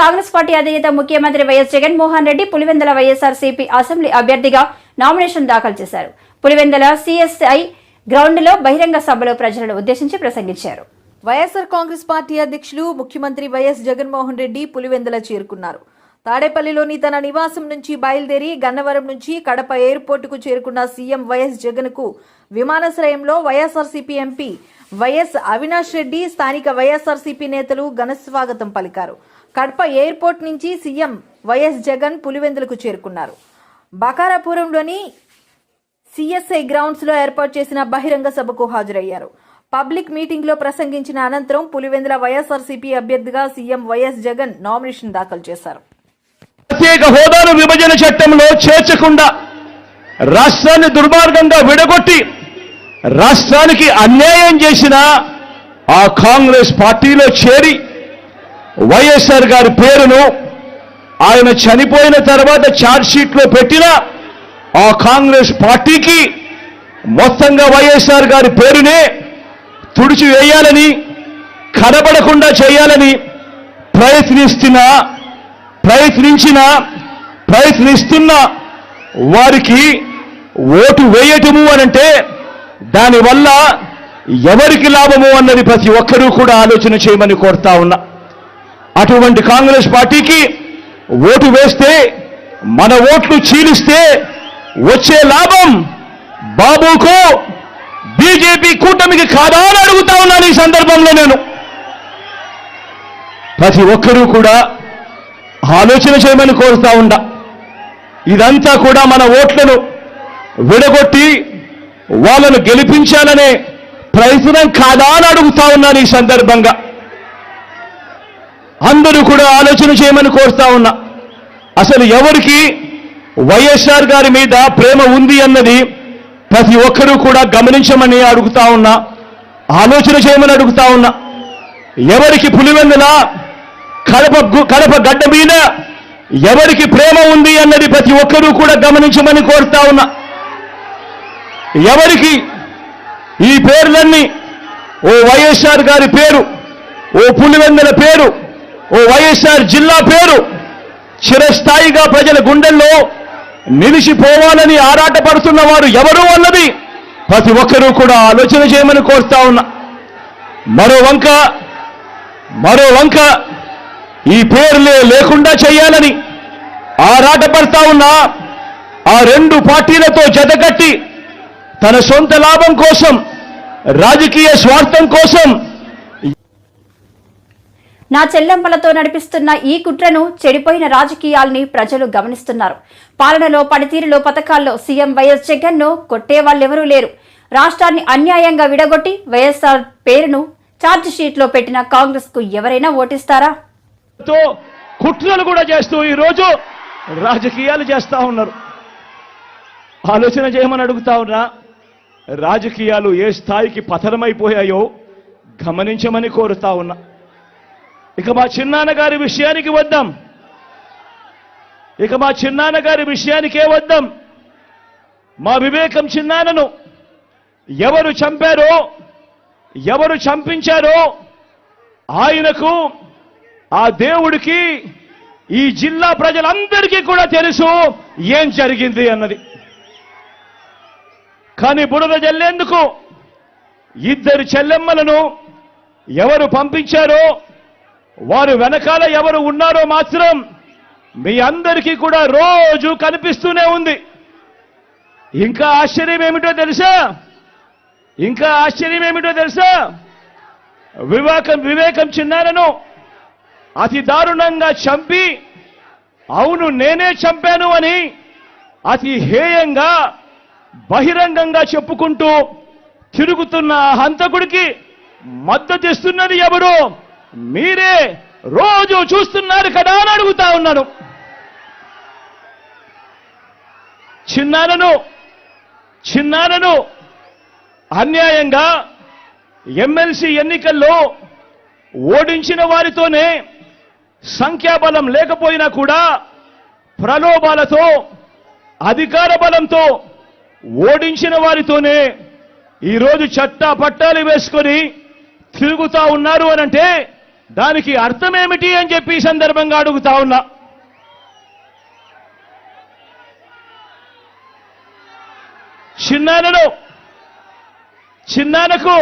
Congress party అధినేత ముఖ్యమంత్రి YS Jaganmohan Reddy Pulivendula YSRCP assembly అభ్యర్థిగా నామినేషన్ దాఖలు చేశారు. పులివెందుల సిఎస్ఐ గ్రౌండ్ లో బహిరంగ సభలో ప్రజలను ఉద్దేశించి ప్రసంగించారు. వైఎస్ఆర్ కాంగ్రెస్ పార్టీ అధ్యక్షులు ముఖ్యమంత్రి వైఎస్ జగన్మోహన్ రెడ్డి పులివెందుల చేరుకున్నారు. తాడేపల్లిలోని తన నివాసం నుంచి బయలుదేరి గన్నవరం నుంచి కడప ఎయిర్పోర్టుకు చేరుకున్న సీఎం వైఎస్ జగన్ కు విమానాశ్రయంలో వైఎస్ఆర్సీపీ ఎంపీ వైఎస్ అవినాష్ రెడ్డి, స్థానిక వైఎస్ఆర్సీపీ నేతలు ఘన స్వాగతం పలికారు. కడప ఎయిర్పోర్ట్ నుంచి సీఎం వైఎస్ జగన్ పులివెందులకు చేరుకున్నారు. బకారాపురంలోని సిఎస్ఐ గ్రౌండ్స్ లో ఏర్పాటు చేసిన బహిరంగ సభకు హాజరయ్యారు. పబ్లిక్ మీటింగ్ లో ప్రసంగించిన అనంతరం పులివెందుల వైఎస్ఆర్సీపీ అభ్యర్థిగా సీఎం వైఎస్ జగన్ నామినేషన్ దాఖలు చేశారు. ప్రత్యేక హోదాను విభజన చట్టంలో చేర్చకుండా రాష్ట్రాన్ని దుర్మార్గంగా విడగొట్టి రాష్ట్రానికి అన్యాయం చేసిన ఆ కాంగ్రెస్ పార్టీలో చేరి వైఎస్ఆర్ గారి పేరును ఆయన చనిపోయిన తర్వాత ఛార్జ్ షీట్ లో పెట్టిన ఆ కాంగ్రెస్ పార్టీకి మొత్తంగా వైఎస్ఆర్ గారి పేరునే తుడిచివేయాలని, కనబడకుండా చేయాలని ప్రయత్నిస్తున్న వారికి ఓటు వేయటము అనంటే దానివల్ల ఎవరికి లాభము అన్నది ప్రతి ఒక్కరూ కూడా ఆలోచన చేయమని కోరుతా ఉన్నా. అటువంటి కాంగ్రెస్ పార్టీకి ఓటు వేస్తే, మన ఓట్లు చీలిస్తే వచ్చే లాభం బాబుకు, బీజేపీ కూటమికి కాదా అని అడుగుతా ఉన్నాను. ఈ సందర్భంలో నేను ప్రతి ఒక్కరూ కూడా ఆలోచన చేయమని కోరుతా ఉన్నా. ఇదంతా కూడా మన ఓట్లను విడగొట్టి వాళ్ళను గెలిపించాలనే ప్రయత్నం కాదా అని అడుగుతా ఉన్నాను. ఈ సందర్భంగా అందరూ కూడా ఆలోచన చేయమని కోరుతా ఉన్నా. అసలు ఎవరికి వైఎస్ఆర్ గారి మీద ప్రేమ ఉంది అన్నది ప్రతి ఒక్కరూ కూడా గమనించమని అడుగుతా ఉన్నా, ఆలోచన చేయమని అడుగుతా ఉన్నా. ఎవరికి పులివెందుల కడప గడ్డ మీద ఎవరికి ప్రేమ ఉంది అన్నది ప్రతి ఒక్కరూ కూడా గమనించమని కోరుతా ఉన్నా. ఎవరికి ఈ పేర్లన్నీ, ఓ వైఎస్ఆర్ గారి పేరు, ఓ పులివెందుల పేరు, ఓ వైఎస్ఆర్ జిల్లా పేరు చిరస్థాయిగా ప్రజల గుండెల్లో నిలిచిపోవాలని ఆరాటపడుతున్న వారు ఎవరు అన్నది ప్రతి ఒక్కరూ కూడా ఆలోచన చేయమని కోరుతా ఉన్నా. మరో వంక ఈ పేర్లే లేకుండా చేయాలని ఆరాటపడతా ఉన్నా ఆ రెండు పార్టీలతో జతకట్టి తన సొంత లాభం కోసం, రాజకీయ స్వార్థం కోసం నా చెల్లెమ్మలతో నడిపిస్తున్న ఈ కుట్రను, చెడిపోయిన రాజకీయాల్ని ప్రజలు గమనిస్తున్నారు. పాలనలో, పనితీరులో, పథకాల్లో సీఎం వైఎస్ జగన్ ను కొట్టే వాళ్ళెవరూ లేరు. రాష్ట్రాన్ని అన్యాయంగా విడగొట్టి వైఎస్ఆర్ పేరును ఛార్జ్ షీట్ లో పెట్టిన కాంగ్రెస్ కు ఎవరైనా ఓటిస్తారా? కుట్రలు కూడా చేస్తూ ఈ రోజు రాజకీయాలు చేస్తా ఉన్నారు. ఆలోచన చేయమని అడుగుతా ఉన్నా. రాజకీయాలు ఏ స్థాయికి పతనమైపోయాయో గమనించమని కోరుతా ఉన్నా. ఇక మా చిన్నాన్నగారి విషయానికే వద్దాం. మా వివేకం చిన్నాన్నను ఎవరు చంపారో, ఎవరు చంపించారో ఆయనకు, ఆ దేవుడికి, ఈ జిల్లా ప్రజలందరికీ కూడా తెలుసు ఏం జరిగింది అన్నది. కానీ బురద జల్లేందుకు ఇద్దరు చెల్లెమ్మలను ఎవరు పంపించారో, వారు వెనకాల ఎవరు ఉన్నారో మాత్రం మీ అందరికీ కూడా రోజు కనిపిస్తూనే ఉంది. ఇంకా ఆశ్చర్యం ఏమిటో తెలుసా? వివేకం చిన్నారను అతి దారుణంగా చంపి, అవును నేనే చంపాను అని అతి హేయంగా బహిరంగంగా చెప్పుకుంటూ తిరుగుతున్న హంతకుడికి మద్దతిస్తున్నది ఎవరు? మీరే రోజు చూస్తున్నారు కదా అని అడుగుతా ఉన్నాను. చిన్నారను అన్యాయంగా ఎమ్మెల్సీ ఎన్నికల్లో ఓడించిన వారితోనే, సంఖ్యాబలం లేకపోయినా కూడా ప్రలోభాలతో, అధికార బలంతో ఓడించిన వారితోనే ఈరోజు చట్టా పట్టాలు వేసుకొని తిరుగుతా ఉన్నారు అనంటే దానికి అర్థమేమిటి అని చెప్పి ఈ సందర్భంగా అడుగుతా ఉన్నా. చిన్నానకు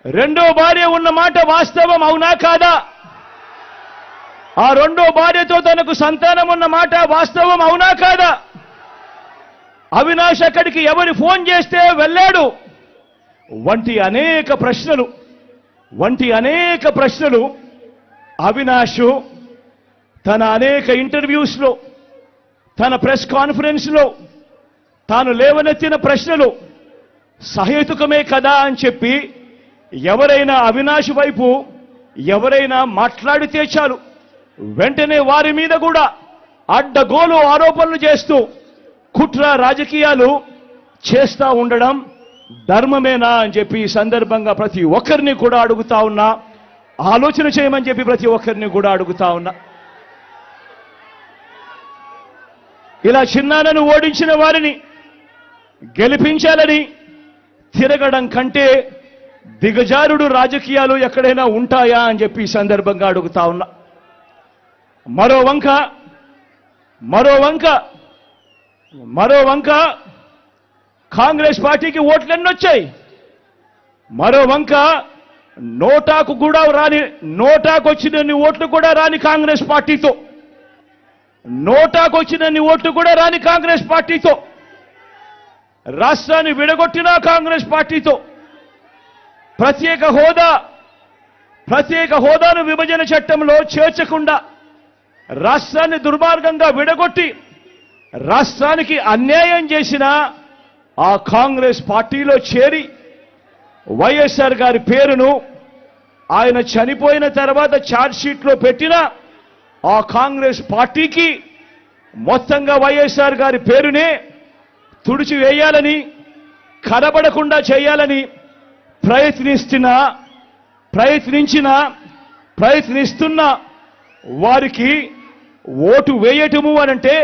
రెండో భార్య ఉన్న మాట వాస్తవం అవునా కాదా? ఆ రెండో భార్యతో తనకు సంతానం ఉన్న మాట వాస్తవం అవునా కాదా? అవినాష్ అక్కడికి ఎవరు ఫోన్ చేస్తే వెళ్ళాడు వంటి అనేక ప్రశ్నలు అవినాష్ తన అనేక ఇంటర్వ్యూస్లో, తన ప్రెస్ కాన్ఫరెన్స్లో తాను లేవనెత్తిన ప్రశ్నలు సహేతుకమే కదా అని చెప్పి ఎవరైనా అవినాష్ వైపు ఎవరైనా మాట్లాడితే చాలు వెంటనే వారి మీద కూడా అడ్డగోలు ఆరోపణలు చేస్తూ కుట్ర రాజకీయాలు చేస్తా ఉండడం ధర్మమేనా అని చెప్పి ఈ సందర్భంగా ప్రతి ఒక్కరిని కూడా అడుగుతా ఉన్నా. ఆలోచన చేయమని చెప్పి ప్రతి ఒక్కరిని కూడా అడుగుతా ఉన్నా. ఇలా చిన్నానను ఓడించిన వారిని గెలిపించాలని తిరగడం కంటే దిగజారుడు రాజకీయాలు ఎక్కడైనా ఉంటాయా అని చెప్పి ఈ సందర్భంగా అడుగుతా ఉన్నా. మరో వంక కాంగ్రెస్ పార్టీకి ఓట్లెన్నొచ్చాయి. మరో వంక నోటాకు వచ్చినన్ని ఓట్లు కూడా రాని కాంగ్రెస్ పార్టీతో, రాష్ట్రాన్ని విడగొట్టిన కాంగ్రెస్ పార్టీతో, ప్రత్యేక హోదాను విభజన చట్టంలో చేర్చకుండా రాష్ట్రాన్ని దుర్మార్గంగా విడగొట్టి రాష్ట్రానికి అన్యాయం చేసిన ఆ కాంగ్రెస్ పార్టీలో చేరి వైఎస్ఆర్ గారి పేరును ఆయన చనిపోయిన తర్వాత ఛార్జ్షీట్లో పెట్టిన ఆ కాంగ్రెస్ పార్టీకి మొత్తంగా వైఎస్ఆర్ గారి పేరునే తుడిచివేయాలని, కనబడకుండా చేయాలని ప్రయత్నిస్తున్న వారికి ఓటు వేయటము అనంటే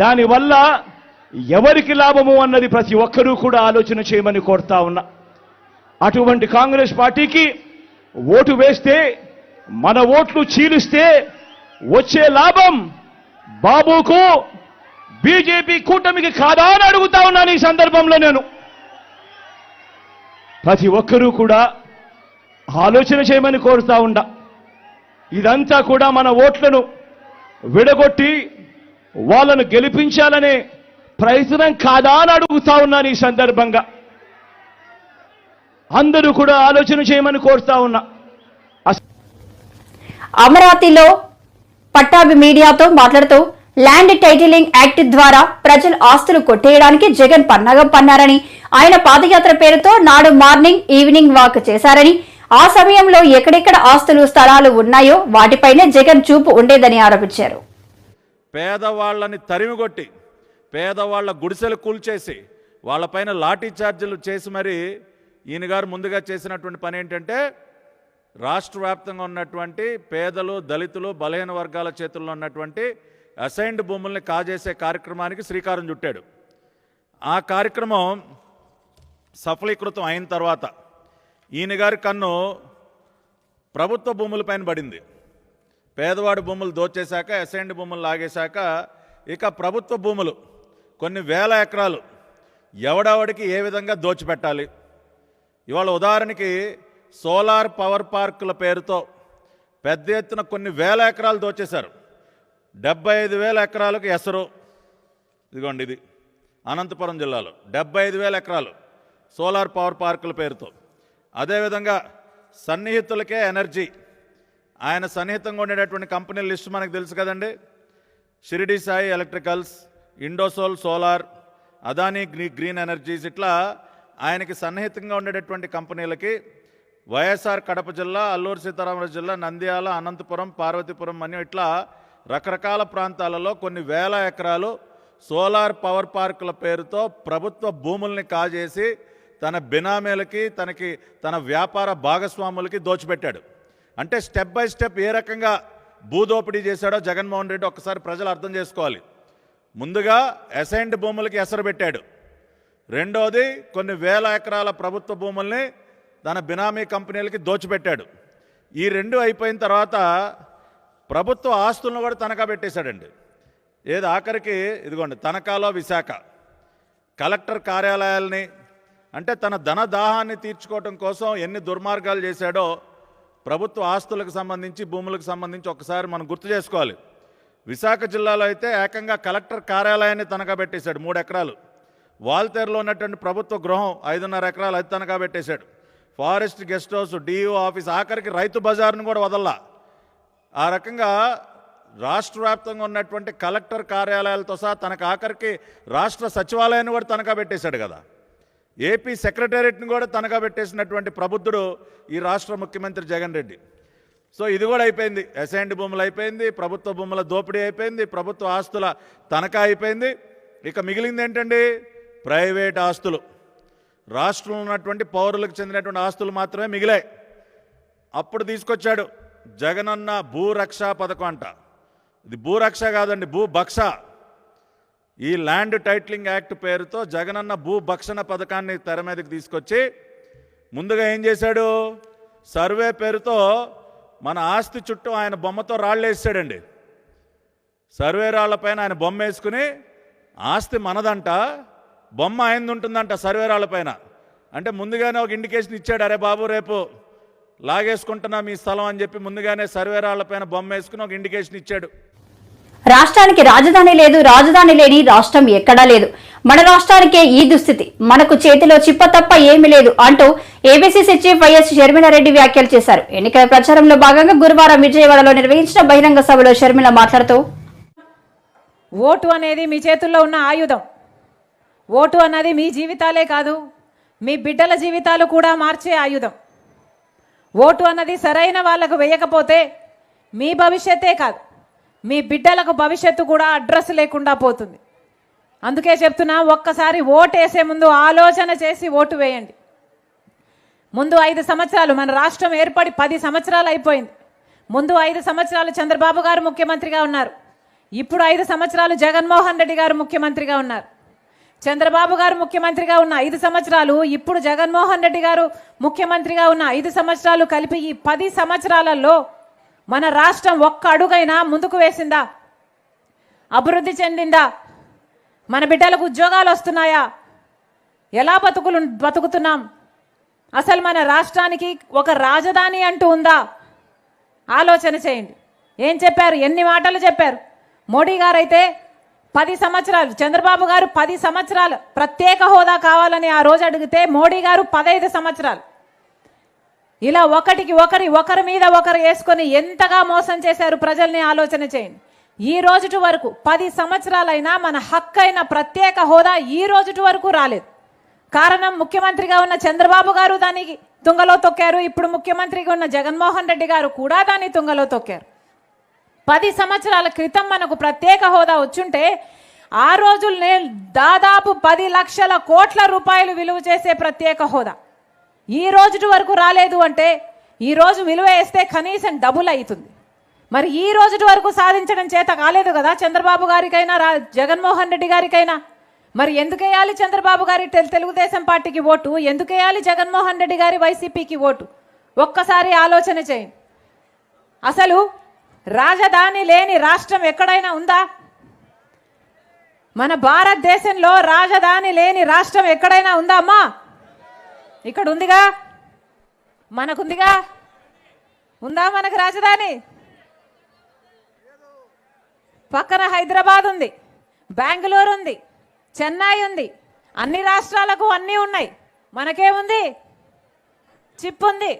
దానివల్ల ఎవరికి లాభము అన్నది ప్రతి ఒక్కరూ కూడా ఆలోచన చేయమని కోరుతా ఉన్నా. అటువంటి కాంగ్రెస్ పార్టీకి ఓటు వేస్తే, మన ఓట్లు చీలిస్తే వచ్చే లాభం బాబుకు, బీజేపీ కూటమికి కాదా అని అడుగుతా ఉన్నాను. ఈ సందర్భంలో నేను ప్రతి ఒక్కరూ కూడా ఆలోచన చేయమని కోరుతా ఉండా. ఇదంతా కూడా మన ఓట్లను విడగొట్టి వాళ్ళను గెలిపించాలనే ప్రయత్నం కాదా అని అడుగుతా ఉన్నాను. ఈ సందర్భంగా అందరూ కూడా ఆలోచన చేయమని కోరుతా ఉన్నా. అమరావతిలో పట్టాభి మీడియాతో మాట్లాడుతూ ల్యాండ్ టైటిలింగ్ యాక్ట్ ద్వారా ప్రజల ఆస్తులు కొట్టేయడానికి జగన్ పన్నాగం పన్నారని, ఆయన పాదయాత్ర పేరుతో నాడు మార్నింగ్ ఈవినింగ్ వాక్ చేశారని, ఆ సమయంలో ఎక్కడెక్కడ ఆస్తులు స్థలాలు ఉన్నాయో వాటిపైనే జగన్ చూపు ఉండేదని ఆరోపించారు. పేదవాళ్ళని తరిమిగొట్టి పేదవాళ్ల గుడిసెలు కూల్చేసి వాళ్ళపైన లాఠీ చార్జీలు చేసి మరి ఈయన గారు ముందుగా చేసినటువంటి పని ఏంటంటే రాష్ట్ర వ్యాప్తంగా ఉన్నటువంటి పేదలు, దళితులు, బలహీన వర్గాల చేతుల్లో ఉన్నటువంటి అసైన్డ్ భూముల్ని కాజేసే కార్యక్రమానికి శ్రీకారం చుట్టాడు. ఆ కార్యక్రమం సఫలీకృతం అయిన తర్వాత ఈయన గారి కన్ను ప్రభుత్వ భూములపైన పడింది. పేదవాడి భూములు దోచేశాక, అసైన్డ్ భూములు లాగేశాక ఇక ప్రభుత్వ భూములు కొన్ని వేల ఎకరాలు ఎవడెవడికి ఏ విధంగా దోచిపెట్టాలి. ఇవాళ ఉదాహరణకి సోలార్ పవర్ పార్కుల పేరుతో పెద్ద ఎత్తున కొన్ని వేల ఎకరాలు దోచేశారు. 75,000 ఎకరాలకు ఎసరు, ఇదిగోండి ఇది అనంతపురం జిల్లాలో 75,000 ఎకరాలు సోలార్ పవర్ పార్కుల పేరుతో. అదేవిధంగా సన్నిహితులకే ఎనర్జీ, ఆయన సన్నిహితంగా ఉండేటటువంటి కంపెనీల లిస్టు మనకు తెలుసు కదండి. Shirdi Sai electricals, Indosol solar, Adani green energies, ఇట్లా ఆయనకి సన్నిహితంగా ఉండేటటువంటి కంపెనీలకి వైఎస్ఆర్ కడప జిల్లా, అల్లూరు సీతారామరాజు జిల్లా, నంద్యాల, అనంతపురం, పార్వతీపురం అని ఇట్లా రకరకాల ప్రాంతాలలో కొన్ని వేల ఎకరాలు సోలార్ పవర్ పార్కుల పేరుతో ప్రభుత్వ భూముల్ని కాజేసి తన బినామీలకి, తన వ్యాపార భాగస్వాములకి దోచిపెట్టాడు. అంటే స్టెప్ బై స్టెప్ ఏ రకంగా భూదోపిడీ చేశాడో జగన్మోహన్ రెడ్డి ఒక్కసారి ప్రజలు అర్థం చేసుకోవాలి. ముందుగా అసైన్డ్ భూములకి ఎసరు పెట్టాడు. రెండోది కొన్ని వేల ఎకరాల ప్రభుత్వ భూముల్ని తన బినామీ కంపెనీలకి దోచిపెట్టాడు. ఈ రెండు అయిపోయిన తర్వాత ప్రభుత్వ ఆస్తులను కూడా తనఖా పెట్టేశాడండి. ఏది ఆఖరికి ఇదిగోండి తనఖాలో విశాఖ కలెక్టర్ కార్యాలయాల్ని, అంటే తన ధన దాహాన్ని తీర్చుకోవటం కోసం ఎన్ని దుర్మార్గాలు చేశాడో ప్రభుత్వ ఆస్తులకు సంబంధించి భూములకు సంబంధించి ఒకసారి మనం గుర్తు చేసుకోవాలి. విశాఖ జిల్లాలో అయితే ఏకంగా కలెక్టర్ కార్యాలయాన్ని తనఖా పెట్టేశాడు 3 ఎకరాలు. వాల్తేరులో ఉన్నటువంటి ప్రభుత్వ గృహం 5.5 ఎకరాలు అది తనఖా పెట్టేశాడు. Forest guest house, DO office, ఆఖరికి రైతు బజార్ను కూడా వదల్లా. ఆ రకంగా రాష్ట్ర వ్యాప్తంగా ఉన్నటువంటి కలెక్టర్ కార్యాలయాలతో సహా తనకు ఆఖరికి రాష్ట్ర సచివాలయాన్ని కూడా తనఖా పెట్టేశాడు కదా. ఏపీ సెక్రటేరియట్ని కూడా తనఖా పెట్టేసినటువంటి ప్రబుద్ధుడు ఈ రాష్ట్ర ముఖ్యమంత్రి జగన్ రెడ్డి. సో ఇది కూడా అయిపోయింది. అసైన్డ్ భూములు అయిపోయింది, ప్రభుత్వ భూముల దోపిడీ అయిపోయింది, ప్రభుత్వ ఆస్తుల తనఖా అయిపోయింది. ఇక మిగిలింది ఏంటండి? ప్రైవేట్ ఆస్తులు. రాష్ట్రంలో ఉన్నటువంటి పౌరులకు చెందినటువంటి ఆస్తులు మాత్రమే మిగిలాయి. అప్పుడు తీసుకొచ్చాడు జగనన్న భూరక్ష పథకం అంట. ఇది భూరక్ష కాదండి, భూభక్ష. ఈ ల్యాండ్ టైటిలింగ్ యాక్ట్ పేరుతో జగనన్న భూభక్షణ పథకాన్ని తెర మీదకి తీసుకొచ్చి ముందుగా ఏం చేశాడు? సర్వే పేరుతో మన ఆస్తి చుట్టూ ఆయన బొమ్మతో రాళ్ళు వేసాడండి. సర్వే రాళ్లపైన ఆయన బొమ్మ వేసుకుని ఆస్తి మనదంట, బొమ్మ ఆయనది ఉంటుందంట సర్వే రాళ్లపైన. అంటే ముందుగానే ఒక ఇండికేషన్ ఇచ్చాడు, అరే బాబు రేపు లాగేసుకుంటున్నా మీ స్థలం అని చెప్పి ముందుగానే సర్వే రాళ్లపైన బొమ్మ వేసుకుని ఒక ఇండికేషన్ ఇచ్చాడు. రాష్ట్రానికి రాజధాని లేదు, రాజధాని లేని రాష్ట్రం ఎక్కడా లేదు. మన రాష్ట్రానికే ఈ దుస్థితి, మనకు చేతిలో చిప్ప తప్ప ఏమీ లేదు అంటూ ఏబీసీసీ చీఫ్ వైఎస్ షర్మిలారెడ్డి వ్యాఖ్యలు చేశారు. ఎన్నికల ప్రచారంలో భాగంగా గురువారం విజయవాడలో నిర్వహించిన బహిరంగ సభలో షర్మిల మాట్లాడుతూ, ఓటు అనేది మీ చేతుల్లో ఉన్న ఆయుధం. ఓటు అన్నది మీ జీవితాలే కాదు, మీ బిడ్డల జీవితాలు కూడా మార్చే ఆయుధం. ఓటు అన్నది సరైన వాళ్లకు వేయకపోతే మీ భవిష్యత్తే కాదు, మీ బిడ్డలకు భవిష్యత్తు కూడా అడ్రస్ లేకుండా పోతుంది. అందుకే చెప్తున్నా, ఒక్కసారి ఓటు వేసే ముందు ఆలోచన చేసి ఓటు వేయండి. ముందు 5 సంవత్సరాలు, మన రాష్ట్రం ఏర్పడి 10 సంవత్సరాలు అయిపోయింది. ముందు 5 సంవత్సరాలు చంద్రబాబు గారు ముఖ్యమంత్రిగా ఉన్నారు. ఇప్పుడు 5 సంవత్సరాలు జగన్మోహన్ రెడ్డి గారు ముఖ్యమంత్రిగా ఉన్నారు. చంద్రబాబు గారు ముఖ్యమంత్రిగా ఉన్న 5 సంవత్సరాలు, ఇప్పుడు జగన్మోహన్ రెడ్డి గారు ముఖ్యమంత్రిగా ఉన్న 5 సంవత్సరాలు కలిపి ఈ 10 సంవత్సరాలలో మన రాష్ట్రం ఒక్క అడుగైనా ముందుకు వేసిందా? అభివృద్ధి చెందిందా? మన బిడ్డలకు ఉద్యోగాలు వస్తున్నాయా? ఎలా బతుకుతున్నాం? అసలు మన రాష్ట్రానికి ఒక రాజధాని అంటూ ఉందా? ఆలోచన చేయండి. ఏం చెప్పారు? ఎన్ని మాటలు చెప్పారు? మోడీ గారు అయితే 10 సంవత్సరాలు, చంద్రబాబు గారు 10 సంవత్సరాలు ప్రత్యేక హోదా కావాలని ఆ రోజు అడిగితే మోడీ గారు 15 సంవత్సరాలు. ఇలా ఒకరి మీద ఒకరు వేసుకొని ఎంతగా మోసం చేశారు ప్రజల్ని ఆలోచన చేయండి. ఈ రోజుటి వరకు 10 సంవత్సరాలైనా మన హక్కైన ప్రత్యేక హోదా ఈ రోజుటి వరకు రాలేదు. కారణం, ముఖ్యమంత్రిగా ఉన్న చంద్రబాబు గారు దానికి తుంగలో తొక్కారు. ఇప్పుడు ముఖ్యమంత్రిగా ఉన్న జగన్మోహన్ రెడ్డి గారు కూడా దాన్ని తుంగలో తొక్కారు. 10 సంవత్సరాల క్రితం మనకు ప్రత్యేక హోదా వచ్చుంటే ఆ రోజుల్నే దాదాపు 10 లక్షల కోట్ల రూపాయలు విలువ చేసే ప్రత్యేక హోదా ఈ రోజుటి వరకు రాలేదు. అంటే ఈ రోజు విలువ వేస్తే కనీసం డబుల్ అవుతుంది. మరి ఈ రోజుటి వరకు సాధించడం చేత కాలేదు కదా చంద్రబాబు గారికైనా జగన్మోహన్ రెడ్డి గారికైనా. మరి ఎందుకు వేయాలి చంద్రబాబు గారి తెలుగుదేశం పార్టీకి ఓటు? ఎందుకు వేయాలి జగన్మోహన్ రెడ్డి గారి వైసీపీకి ఓటు? ఒక్కసారి ఆలోచన చేయండి. అసలు రాజధాని లేని రాష్ట్రం ఎక్కడైనా ఉందా? మన భారతదేశంలో రాజధాని లేని రాష్ట్రం ఎక్కడైనా ఉందా అమ్మా? ఇక్కడ ఉందిగా, మనకుందిగా. ఉందా మనకు రాజధాని? పక్కన హైదరాబాద్ ఉంది, బెంగళూరు ఉంది, చెన్నై ఉంది. అన్ని రాష్ట్రాలకు అన్నీ ఉన్నాయి. మనకేముంది? చిప్ ఉంది.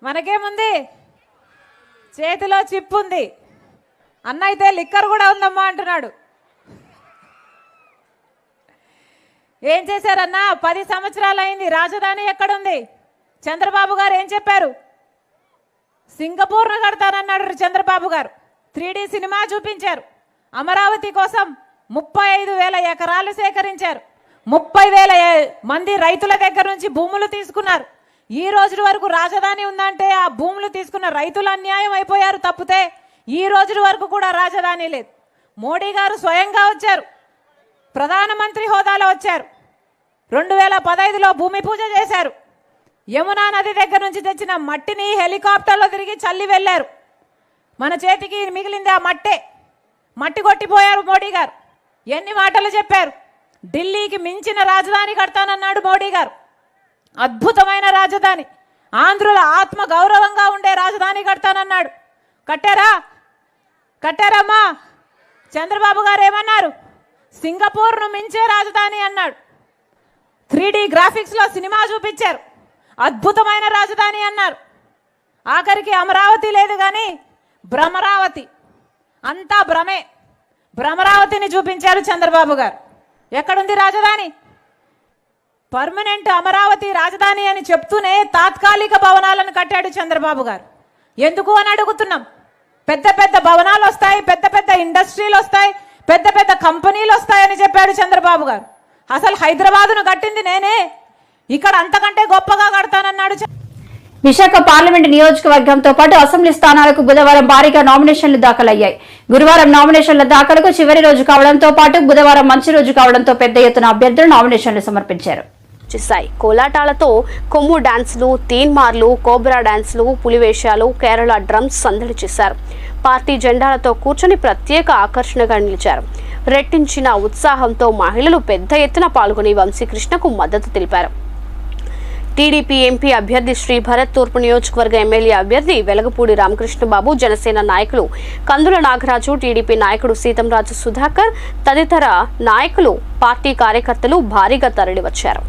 మనకేముంది? చేతిలో చిప్ ఉంది. అన్న అయితే లిక్కర్ కూడా ఉందమ్మా అంటున్నాడు. ఏం చేశారన్నా? 10 సంవత్సరాలు అయింది. రాజధాని ఎక్కడుంది? చంద్రబాబు గారు ఏం చెప్పారు? సింగపూర్ను కడతానన్నాడు చంద్రబాబు గారు. 3D సినిమా చూపించారు. అమరావతి కోసం 35,000 ఎకరాలు సేకరించారు. 30,000 మంది రైతుల దగ్గర నుంచి భూములు తీసుకున్నారు. ఈ రోజు వరకు రాజధాని ఉందంటే ఆ భూములు తీసుకున్న రైతులు అన్యాయం అయిపోయారు తప్పితే ఈ రోజు వరకు కూడా రాజధాని లేదు. మోడీ గారు స్వయంగా వచ్చారు, ప్రధానమంత్రి హోదాలో వచ్చారు. 2015లో భూమి పూజ చేశారు. యమునా నది దగ్గర నుంచి తెచ్చిన మట్టిని హెలికాప్టర్లో తిరిగి చల్లి వెళ్ళారు. మన చేతికి మిగిలింది ఆ మట్టే. మట్టి కొట్టిపోయారు మోడీ గారు. ఎన్ని మాటలు చెప్పారు. ఢిల్లీకి మించిన రాజధాని కడతానన్నాడు మోడీ గారు. అద్భుతమైన రాజధాని, ఆంధ్రుల ఆత్మ గౌరవంగా ఉండే రాజధాని కడతానన్నాడు. కట్టారా? కట్టారమ్మా? చంద్రబాబు గారు ఏమన్నారు? సింగపూర్ను మించే రాజధాని అన్నాడు. 3D గ్రాఫిక్స్లో సినిమా చూపించారు. అద్భుతమైన రాజధాని అన్నారు. ఆఖరికి అమరావతి లేదు కానీ భ్రమరావతి, అంతా భ్రమే. భ్రమరావతిని చూపించారు చంద్రబాబు గారు. ఎక్కడుంది రాజధాని? పర్మనెంట్ అమరావతి రాజధాని అని చెప్తూనే తాత్కాలిక భవనాలను కట్టాడు చంద్రబాబు గారు. ఎందుకు అని అడుగుతున్నాం. పెద్ద పెద్ద భవనాలు వస్తాయి, పెద్ద పెద్ద ఇండస్ట్రీలు వస్తాయి, పెద్ద పెద్ద కంపెనీలు వస్తాయని చెప్పాడు చంద్రబాబు గారు. అసలు హైదరాబాదును కట్టింది నేనే, ఇక్కడ అంతకంటే గొప్పగా కడతానన్నాడు. విశాఖ పార్లమెంటు నియోజకవర్గంతో పాటు అసెంబ్లీ స్థానాలకు బుధవారం భారీగా నామినేషన్లు దాఖలయ్యాయి. గురువారం నామినేషన్ల దాఖలకు చివరి రోజు కావడంతో పాటు బుధవారం మంచి రోజు కావడంతో పెద్ద ఎత్తున అభ్యర్థులు నామినేషన్లు సమర్పించారు. కోలాటాలతో కొమ్ము డాన్సులు, తీన్మార్లు, కోబ్రా డాన్సులు, పులివేషాలు, కేరళ డ్రమ్స్ సందడి చేశారు. పార్టీ జెండాలతో కూర్చొని ప్రత్యేక ఆకర్షణగా నిలిచారు. రెట్టించిన ఉత్సాహంతో మహిళలు పెద్ద ఎత్తున పాల్గొని వంశీకృష్ణకు మద్దతు తెలిపారు. టీడీపీ ఎంపీ అభ్యర్థి శ్రీ భరత్, తూర్పు నియోజకవర్గ ఎమ్మెల్యే అభ్యర్థి వెలగపూడి రామకృష్ణబాబు, జనసేన నాయకులు కందుల నాగరాజు, టీడీపీ నాయకుడు సీతంరాజు సుధాకర్ తదితర నాయకులు, పార్టీ కార్యకర్తలు భారీగా తరలివచ్చారు.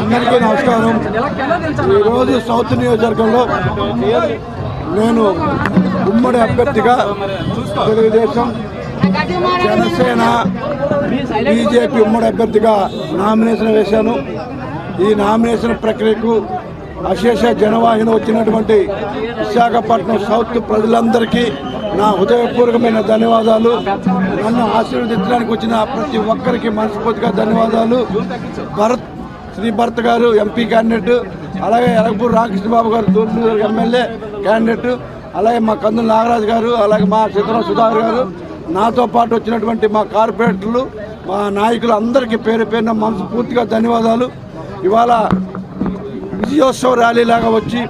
అందరికీ నమస్కారం. ఈరోజు సౌత్ నియోజకవర్గంలో నేను ఉమ్మడి అభ్యర్థిగా తెలుగుదేశం, జనసేన, బీజేపీ ఉమ్మడి అభ్యర్థిగా నామినేషన్ వేశాను. ఈ నామినేషన్ ప్రక్రియకు అశేష జనవాహిని వచ్చినటువంటి విశాఖపట్నం సౌత్ ప్రజలందరికీ నా హృదయపూర్వకమైన ధన్యవాదాలు. నన్ను ఆశీర్వదించడానికి వచ్చిన ప్రతి ఒక్కరికి మనస్ఫూర్తిగా ధన్యవాదాలు. శ్రీ భరత్ గారు ఎంపీ క్యాండిడేట్, అలాగే ఎలగపూడి రామకృష్ణబాబు గారు తూర్పు ఎమ్మెల్యే క్యాండిడేట్, అలాగే మా కందుల నాగరాజు గారు, అలాగే మా సీతారాం సుధాకర్ గారు, నాతో పాటు వచ్చినటువంటి మా కార్పొరేటర్లు, మా నాయకులు అందరికీ పేరు పేరున మనస్ఫూర్తిగా ధన్యవాదాలు. ఇవాళ విజయోత్సవ ర్యాలీలాగా వచ్చి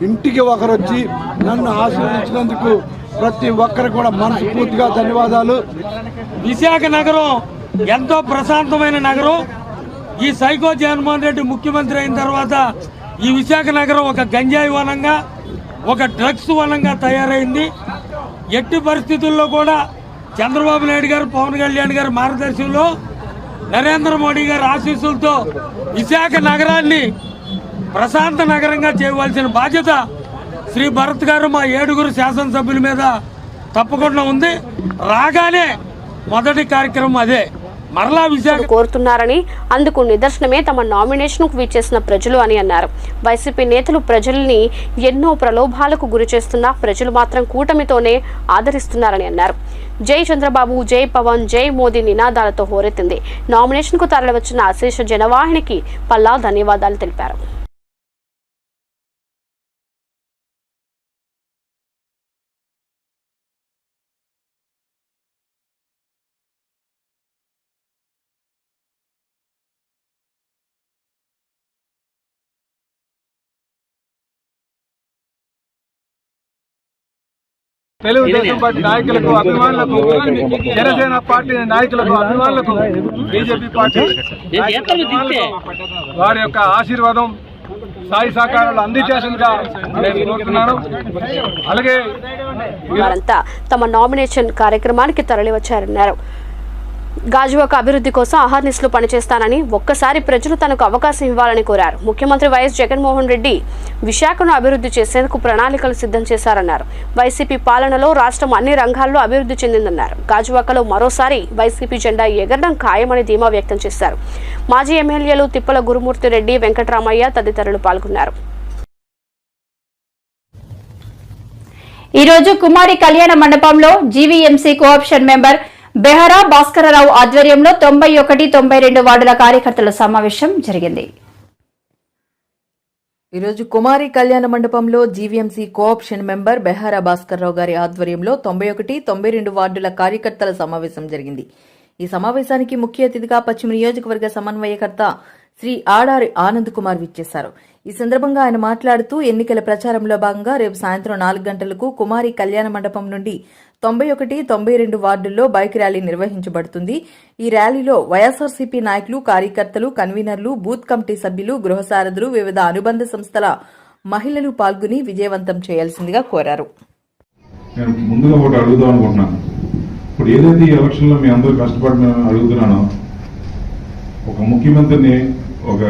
ఇంటికి ఒకరు వచ్చి నన్ను ఆశీర్వదించినందుకు ప్రతి ఒక్కరికి కూడా మనస్ఫూర్తిగా ధన్యవాదాలు. విశాఖ నగరం ఎంతో ప్రశాంతమైన నగరం. ఈ సైకో జగన్మోహన్ రెడ్డి ముఖ్యమంత్రి అయిన తర్వాత ఈ విశాఖ నగరం ఒక గంజాయి వనంగా, ఒక డ్రగ్స్ వనంగా తయారైంది. ఎట్టి పరిస్థితుల్లో కూడా చంద్రబాబు నాయుడు గారు, పవన్ కళ్యాణ్ గారు మార్గదర్శనంలో, నరేంద్ర మోడీ గారి ఆశీస్సులతో విశాఖ నగరాన్ని ప్రశాంత నగరంగా చేయవలసిన బాధ్యత శ్రీ భరత్ గారు, మా 7 శాసనసభ్యుల మీద తప్పకుండా ఉంది. రాగానే మొదటి కార్యక్రమం అదే. మరలా విశాఖ కోరుతున్నారని, అందుకు నిదర్శనమే తమ నామినేషన్ కు విచ్చేసిన ప్రజలు అని అన్నారు. వైసీపీ నేతలు ప్రజల్ని ఎన్నో ప్రలోభాలకు గురి చేస్తున్నా ప్రజలు మాత్రం కూటమితోనే ఆదరిస్తున్నారని అన్నారు. జై చంద్రబాబు, జై పవన్, జై మోదీ నినాదాలతో హోరెత్తింది. నామినేషన్ కు తరలివచ్చిన అశేష జనవాహినికి పల్లా ధన్యవాదాలు తెలిపారు. తెలుగుదేశం పార్టీ నాయకులకు, అభిమానులకు, జనసేన పార్టీ నాయకులకు, అభిమానులకు, బీజేపీ పార్టీ వారి యొక్క ఆశీర్వాదం, సాయి సహకారాలు అందించాల్సిందిగా నేను కోరుతున్నాను. అలాగే వారంతా తమ నామినేషన్ కార్యక్రమానికి తరలివచ్చారన్నారు. గాజువాక అభివృద్ధి కోసం అహర్నిశలు పనిచేస్తానని, ఒక్కసారి ప్రజలు తనకు అవకాశం ఇవ్వాలని కోరారు. ముఖ్యమంత్రి వైఎస్ జగన్మోహన్ రెడ్డి విశాఖను అభివృద్ధి చేసేందుకు ప్రణాళికలు సిద్ధం చేశారన్నారు. వైసీపీ పాలనలో రాష్ట్రం అన్ని రంగాల్లో అభివృద్ధి చెందిందన్నారు. గాజువాకలో మరోసారి వైసీపీ జెండా ఎగరడం ఖాయమని ధీమా వ్యక్తం చేశారు. మాజీ ఎమ్మెల్యేలు తిప్పల గురుమూర్తి రెడ్డి, వెంకటరామయ్య తదితరులు పాల్గొన్నారు. ఈ రోజు కుమారి కళ్యాణ మండపంలో GVMC cooption member Behara Bhaskararao ఆధ్వర్యంలో 91, 92 వార్డుల కార్యకర్తల సమావేశం జరిగింది. ఈరోజు కుమారి కళ్యాణ మండపంలో GVMC cooption member Behara Bhaskarrao గారి ఆధ్వర్యంలో 91, 92 వార్డుల కార్యకర్తల సమావేశం జరిగింది. ఈ సమావేశానికి ముఖ్య అతిథిగా పశ్చిమ నియోజకవర్గ సమన్వయకర్త శ్రీ ఆడారి ఆనంద్ కుమార్ విచ్చేశారు. ఈ సందర్భంగా ఆయన మాట్లాడుతూ ఎన్నికల ప్రచారంలో భాగంగా రేపు సాయంత్రం 4 గంటలకు కుమారి కళ్యాణ మండపం నుండి 91, 92 వార్డుల్లో బైక్ ర్యాలీ నిర్వహించబడుతుంది. ఈ ర్యాలీలో వైఎస్ఆర్సీపీ నాయకులు, కార్యకర్తలు, కన్వీనర్లు, బూత్ కమిటీ సభ్యులు, గృహసారథులు, వివిధ అనుబంధ సంస్థల మహిళలు పాల్గొని విజయవంతం చేయాల్సిందిగా కోరారు. నేను ముందుగా ఒకటి అడుగుదాం అనుకుంటున్నాను. ఇప్పుడు ఏదైతే ఈ ఎలక్షన్లో మీ అందరూ కష్టపడిన అడుగుతున్నానో, ఒక ముఖ్యమంత్రిని, ఒక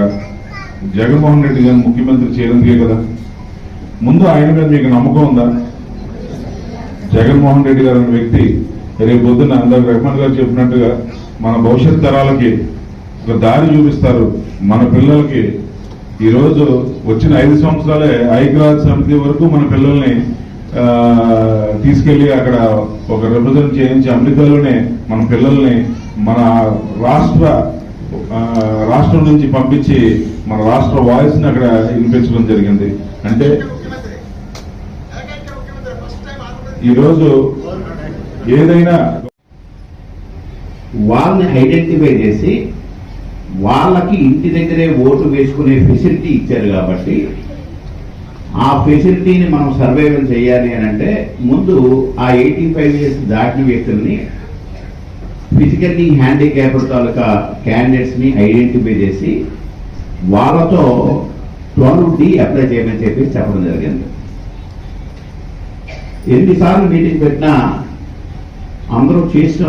జగన్మోహన్ రెడ్డి గారిని ముఖ్యమంత్రి చేయడానికి కదా, ముందు ఆయన మీద మీకు నమ్మకం ఉందా? జగన్మోహన్ రెడ్డి గారు అనే వ్యక్తి రేపు పొద్దున్న అందాక రహమాన్ గారు చెప్పినట్టుగా మన భవిష్యత్ తరాలకి ఒక దారి చూపిస్తారు. మన పిల్లలకి ఈరోజు వచ్చిన 5 సంవత్సరాలే ఐక్యరాజ్య సమితి వరకు మన పిల్లల్ని తీసుకెళ్లి అక్కడ ఒక రిప్రజెంట్ చేయించి అమెరికాలోనే మన పిల్లల్ని మన రాష్ట్రం నుంచి పంపించి మన రాష్ట్ర వాయిస్ ని అక్కడ వినిపించడం జరిగింది. అంటే ఈరోజు ఏదైనా వాళ్ళని ఐడెంటిఫై చేసి వాళ్ళకి ఇంటి దగ్గరే ఓటు వేసుకునే ఫెసిలిటీ ఇచ్చారు. కాబట్టి ఆ ఫెసిలిటీని మనం సర్వైవల్ చేయాలి అని అంటే ముందు ఆ 85 ఇయర్స్ దాటిన వ్యక్తుల్ని, ఫిజికల్లీ హ్యాండిక్యాప్డ్ తాలూకా క్యాండిడేట్స్ ని ఐడెంటిఫై చేసి వాళ్ళతో 12D అప్లై చేయమని చెప్పి చెప్పడం జరిగింది. ఎన్నిసార్లు మీటింగ్ పెట్టినా అందరూ చేసిన